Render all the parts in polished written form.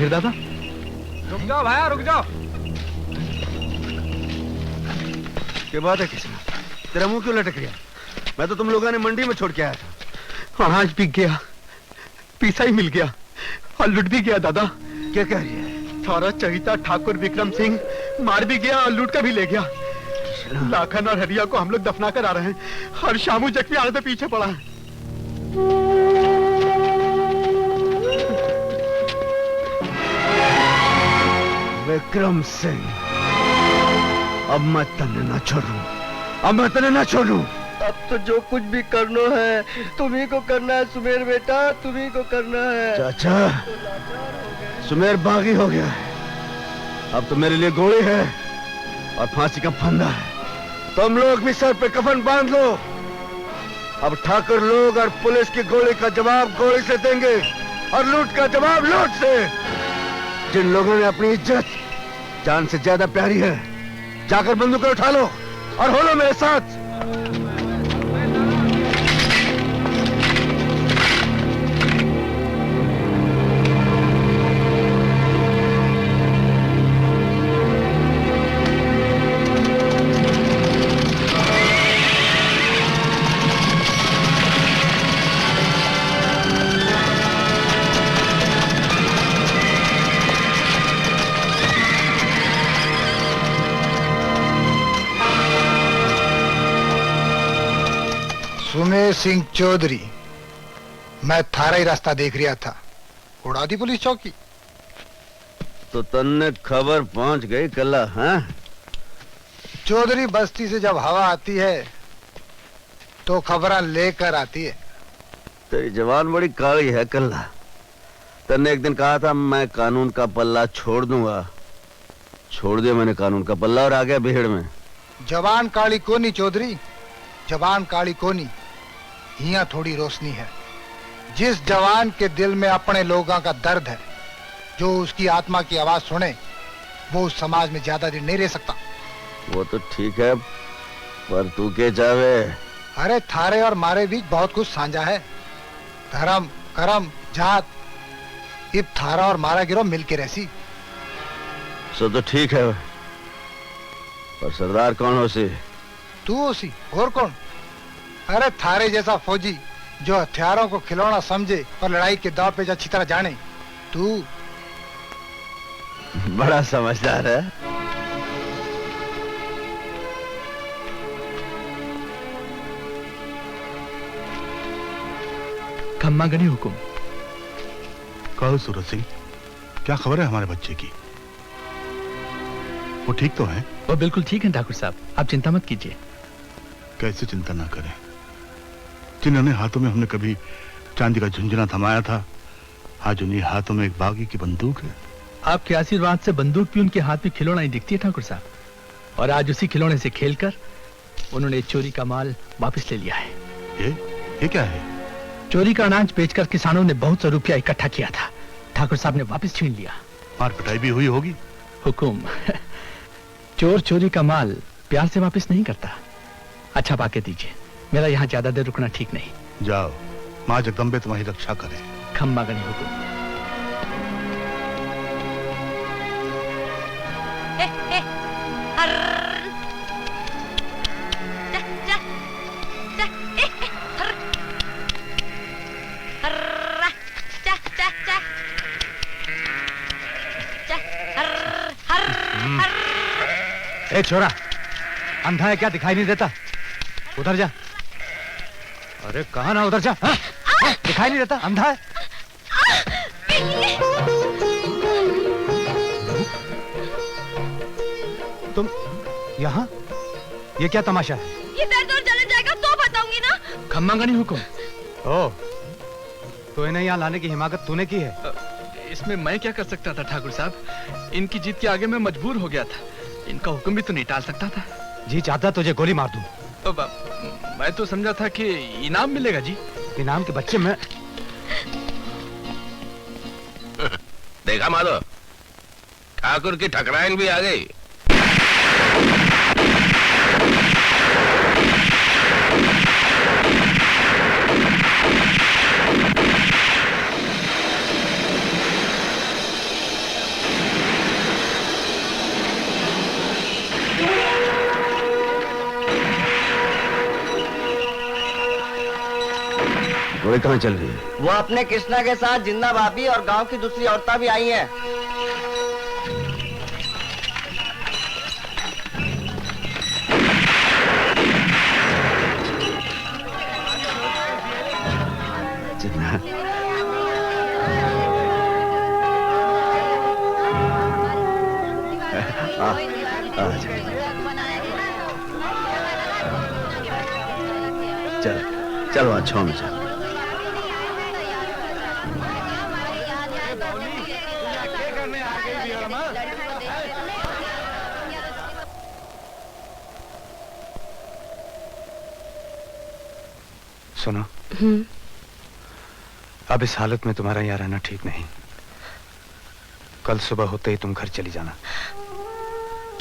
अरे दादा, रुक जाओ भाया, रुक जाओ। क्या बात है किसना? तेरा मुंह क्यों लटक गया? मैं तो तुम लोगों ने मंडी में छोड़ के आया था। अनाज बिक गया, पैसा ही मिल गया और लुट भी गया दादा। क्या कह रही है? सारा चहिता ठाकुर विक्रम सिंह मार भी गया और लूट का भी ले गया। लाखन और हरिया को हम लोग दफना कर आ रहे हैं और शामू जख्मी आने से पीछे पड़ा है। विक्रम सिंह, अब मैं तने ना छोड़ूं, अब मैं तने ना छोड़ूं। अब तो जो कुछ भी करना है तुम्ही को करना है सुमेर बेटा, तुम्ही को करना है। चाचा, सुमेर बागी हो गया है। अब तो मेरे लिए गोली है और फांसी का फंदा है। तुम लोग भी सर पे कफन बांध लो। अब ठाकुर लोग और पुलिस की गोली का जवाब गोली से देंगे और लूट का जवाब लूट से। जिन लोगों ने अपनी इज्जत जान से ज्यादा प्यारी है, जाकर बंदूकें उठा लो और हो लो मेरे साथ। सुमेर सिंह चौधरी, मैं थारा ही रास्ता देख रहा था, उड़ा दी पुलिस चौकी। तो तन्ने खबर पहुंच गई कल्ला? हाँ, चौधरी बस्ती से जब हवा आती है तो खबरें लेकर आती है। तेरी जवान बड़ी काली है कल्ला। तन्ने एक दिन कहा था मैं कानून का पल्ला छोड़ दूंगा, छोड़ दिया मैंने कानून का पल्ला और आ गया भीड़ में। जवान काली कोनी चौधरी, जवान काली कोनी, हिया थोड़ी रोशनी है। जिस जवान के दिल में अपने लोगों का दर्द है, जो उसकी आत्मा की आवाज सुने, वो उस समाज में ज्यादा दिन नहीं रह सकता। वो तो ठीक है, पर तू क्या चाहे? अरे थारे और मारे बीच बहुत कुछ साझा है। धर्म, कर्म, जात, इब थारा और मारा गिरो मिलके रहसी। सो तो ठीक है, पर सरदार कौन हो सी? तू उसी और कौन? अरे थारे जैसा फौजी जो हथियारों को खिलौना समझे और लड़ाई के दाव पे अच्छी तरह जाने। तू बड़ा समझदार है। खम्मा गनी हुकुम। कहो सूरज सिंह, क्या खबर है हमारे बच्चे की? वो ठीक तो है? वो बिल्कुल ठीक है ठाकुर साहब, आप चिंता मत कीजिए। कैसे चिंता ना करें? जिन्होंने हाथों में हमने कभी चांदी का झुंझुना थमाया था, आज उन्हीं हाथों में एक बागी की बंदूक है। आपके आशीर्वाद से बंदूक भी उनके हाथ में खिलौना ही दिखती है ठाकुर साहब, और आज उसी खिलौने से खेलकर उन्होंने चोरी का माल वापस ले लिया है। ये क्या है? चोरी का अनाज बेचकर किसानों ने बहुत सा रुपया इकट्ठा किया था, ठाकुर साहब ने वापस छीन लिया। मार पिटाई भी हुई होगी? हुकुम, चोर चोरी का माल प्यार से वापस नहीं करता। अच्छा पाके दीजिए, मेरा यहाँ ज्यादा देर रुकना ठीक नहीं। जाओ, माँ जगदम्बे तुम्हारी रक्षा करे। खम्मा गनी हुकुम। ए छोरा, अंधा है क्या, दिखाई नहीं देता? उधर जा। अरे कहाँ ना, उधर जा। हाँ? दिखाई नहीं देता, अंधा है। तुम यहाँ? ये क्या तमाशा है? ये दर्द और चला जाएगा तो बताऊंगी ना। खम्मा गनी हुकुम। ओ, तो इन्हें यहाँ लाने की हिमाकत तूने की है? इसमें मैं क्या कर सकता था ठाकुर साहब, इनकी जीत के आगे मैं मजबूर हो गया था। इनका हुक्म भी तो नहीं टाल सकता था। जी चाहता तुझे गोली मार दूं। तो मैं तो समझा था कि इनाम मिलेगा जी। इनाम के बच्चे में देखा माधव, ठाकुर की ठकराइन भी आ गई। घोड़े कहाँ चल रही है? वो अपने कृष्णा के साथ जिंदा भाभी और गांव की दूसरी औरतें भी आई हैं। जिन्ना चल चलो अच्छा में चल। सुनो, अब इस हालत में तुम्हारा यहाँ रहना ठीक नहीं। कल सुबह होते ही तुम घर चली जाना।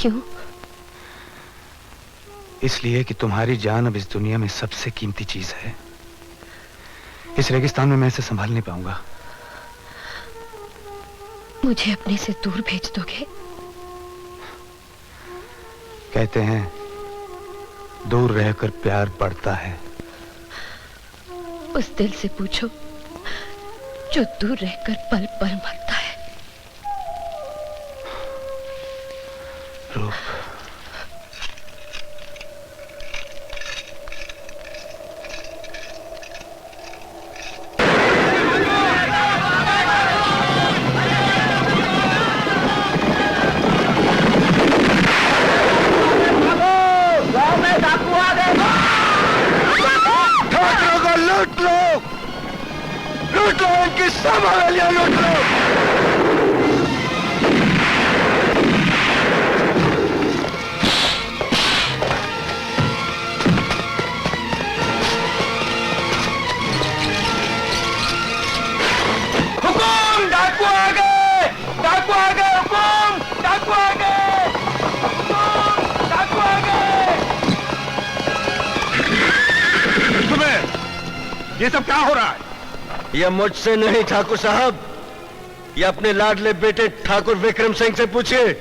क्यों? इसलिए कि तुम्हारी जान अब इस दुनिया में सबसे कीमती चीज है। इस रेगिस्तान में मैं इसे संभाल नहीं पाऊंगा। मुझे अपने से दूर भेज दोगे? कहते हैं दूर रहकर प्यार बढ़ता है। उस दिल से पूछो जो दूर रहकर पल पल मरता है। रूप, लूट लो इनकी सब हवेलियां लूट लो। हुकुम, डाकू आ गए, डाकू आ गए, हुकुम, डाकू आ गए, हुकुम, डाकू आ गए। तुम्हें ये सब क्या हो रहा है? यह मुझसे नहीं ठाकुर साहब, ये अपने लाडले बेटे ठाकुर विक्रम सिंह से पूछिए,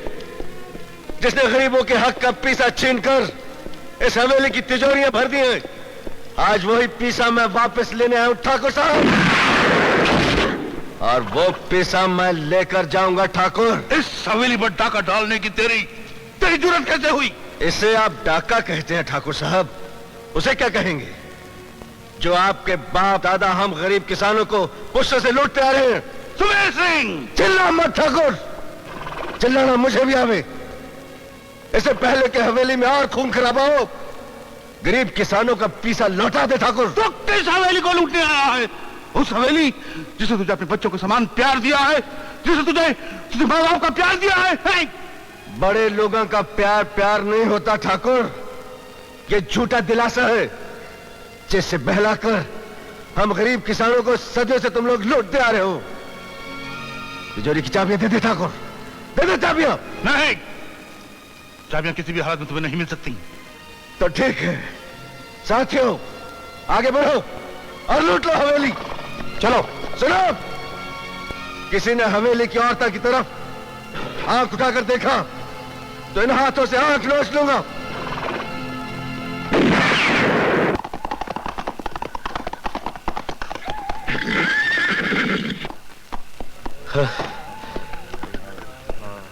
जिसने गरीबों के हक का पीसा छीनकर इस हवेली की तिजोरियां भर दी हैं। आज वही पीसा मैं वापस लेने आया हूं ठाकुर साहब, और वो पीसा मैं लेकर जाऊंगा ठाकुर। इस हवेली पर डाका डालने की तेरी जुर्रत कैसे हुई? इसे आप डाका कहते हैं ठाकुर साहब, उसे क्या कहेंगे जो आपके बाप दादा हम गरीब किसानों को गुस्से से लूटते आ रहे हैं। सुमेर सिंह! चिल्ला मत ठाकुर, चिल्लाना मुझे भी आवे। इससे पहले के हवेली में और खून खराबा हो, गरीब किसानों का पीसा लौटा दे ठाकुर। तो किस हवेली को लूटने आया है? उस हवेली जिसे तुझे अपने बच्चों को समान प्यार दिया है, जिसे तुझे माँ बाप का प्यार दिया है। बड़े लोगों का प्यार प्यार नहीं होता ठाकुर, ये झूठा दिलासा है जिससे बहलाकर हम गरीब किसानों को सदियों से तुम लोग लूटते आ रहे हो। तिजोरी की चाबियां दे दे ठाकुर, दे दे चाबियां। नहीं, चाबियां किसी भी हालत में तुम्हें नहीं मिल सकती। तो ठीक है साथियों, आगे बढ़ो और लूट लो हवेली। चलो सुनो, किसी ने हवेली की औरतों की तरफ आंख उठाकर देखा तो इन हाथों से आंख नोच लूंगा।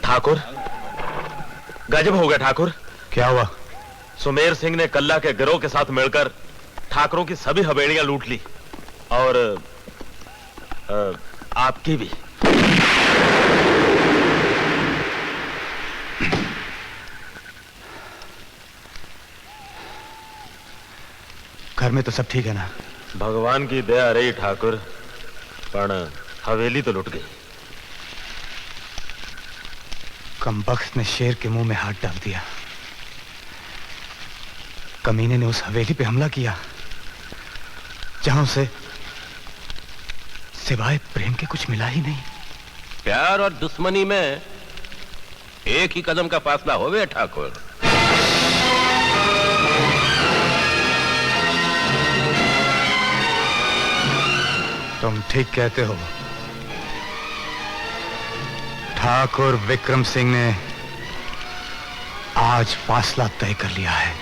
ठाकुर, गजब हो गया ठाकुर। क्या हुआ? सुमेर सिंह ने कल्ला के गिरोह के साथ मिलकर ठाकुरों की सभी हवेलियां लूट ली, और आपकी भी। घर में तो सब ठीक है ना? भगवान की दया रही ठाकुर, पर हवेली तो लुट गई। कमबख्त ने शेर के मुंह में हाथ डाल दिया। कमीने ने उस हवेली पे हमला किया जहां उसे सिवाय प्रेम के कुछ मिला ही नहीं। प्यार और दुश्मनी में एक ही कदम का फासला होवे ठाकुर। तुम ठीक कहते हो। ठाकुर विक्रम सिंह ने आज फासला तय कर लिया है।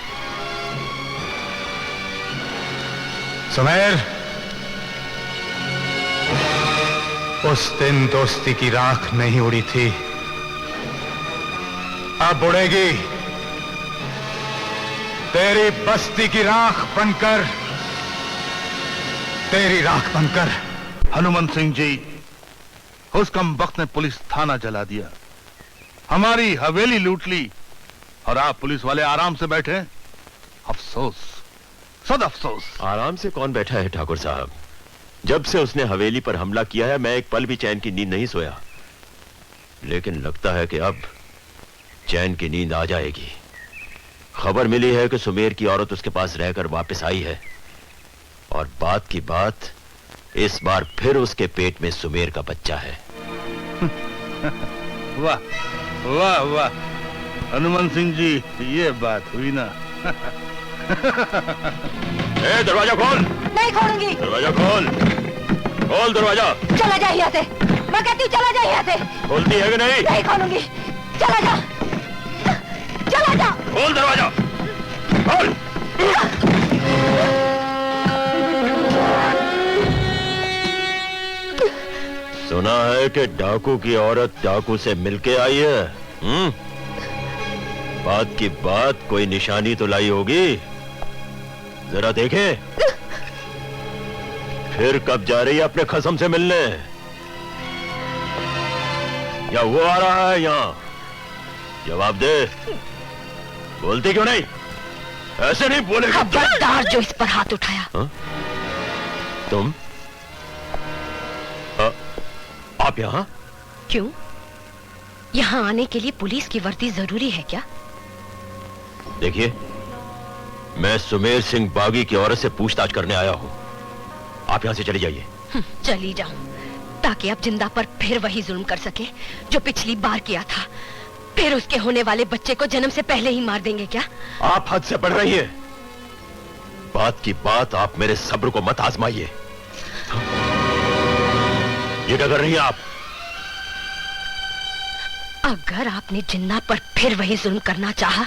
सुमेर, उस दिन दोस्ती की राख नहीं उड़ी थी, अब उड़ेगी। तेरी बस्ती की राख बनकर, तेरी राख बनकर। हनुमंत सिंह जी, उस कम वक्त ने पुलिस थाना जला दिया, हमारी हवेली लूट ली, और आप पुलिस वाले आराम से बैठे। अफसोस, सद अफसोस। आराम से कौन बैठा है ठाकुर साहब? जब से उसने हवेली पर हमला किया है, मैं एक पल भी चैन की नींद नहीं सोया। लेकिन लगता है कि अब चैन की नींद आ जाएगी। खबर मिली है कि सुमेर की औरत उसके पास रहकर वापस आई है, और बात की बात, इस बार फिर उसके पेट में सुमेर का बच्चा है। वाह वाह वाह, हनुमंत सिंह जी, ये बात हुई ना। ए, दरवाजा खोल। नहीं खोलूंगी। दरवाजा खोल, खोल दरवाजा। चला जा यहाँ से, मैं कहती हूँ चला जा यहाँ से। खोलती है कि नहीं? नहीं खोलूंगी, चला जा, चला जा। खोल दरवाजा, खोल। सुना है कि डाकू की औरत डाकू से मिलके आई है। बात की बात, कोई निशानी तो लाई होगी, जरा देखें। फिर कब जा रही है अपने खसम से मिलने? या वो आ रहा है यहाँ? जवाब दे। बोलती क्यों नहीं? ऐसे नहीं बोलेगा। खबरदार जो इस पर हाथ उठाया। हा? तुम? आप यहाँ? क्यों? यहाँ आने के लिए पुलिस की वर्दी जरूरी है क्या? देखिए, मैं सुमेर सिंह बागी की औरत से पूछताछ करने आया हूँ। आप यहाँ से चली जाइए। चली जाऊं, ताकि आप जिंदा पर फिर वही जुल्म कर सके जो पिछली बार किया था। फिर उसके होने वाले बच्चे को जन्म से पहले ही मार देंगे क्या? आप हद से बढ़ रही हैं। बात की बात, आप मेरे सब्र को मत आजमाइए। ये क्या कर रही हैं आप? अगर आपने जिन्ना पर फिर वही जुल्म करना चाहा,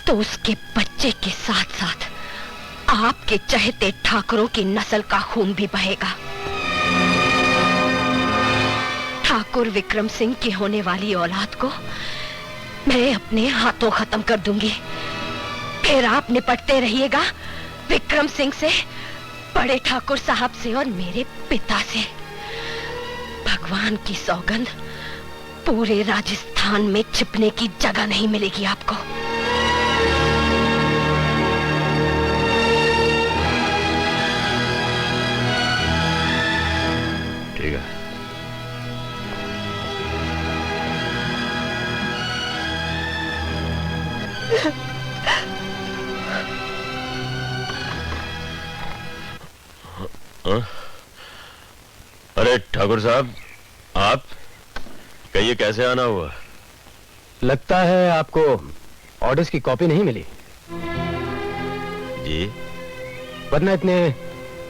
तो उसके बच्चे के साथ साथ आपके चहेते ठाकुरों की नस्ल का खून भी बहेगा। ठाकुर विक्रम सिंह की होने वाली औलाद को मैं अपने हाथों खत्म कर दूंगी। फिर आप निपटते रहिएगा विक्रम सिंह से, बड़े ठाकुर साहब से और मेरे पिता से। भगवान की सौगंध, पूरे राजस्थान में छिपने की जगह नहीं मिलेगी आपको। ठीक है। अरे ठाकुर साहब, आप कहिए, कैसे आना हुआ? लगता है आपको ऑर्डर्स की कॉपी नहीं मिली जी, वरना इतने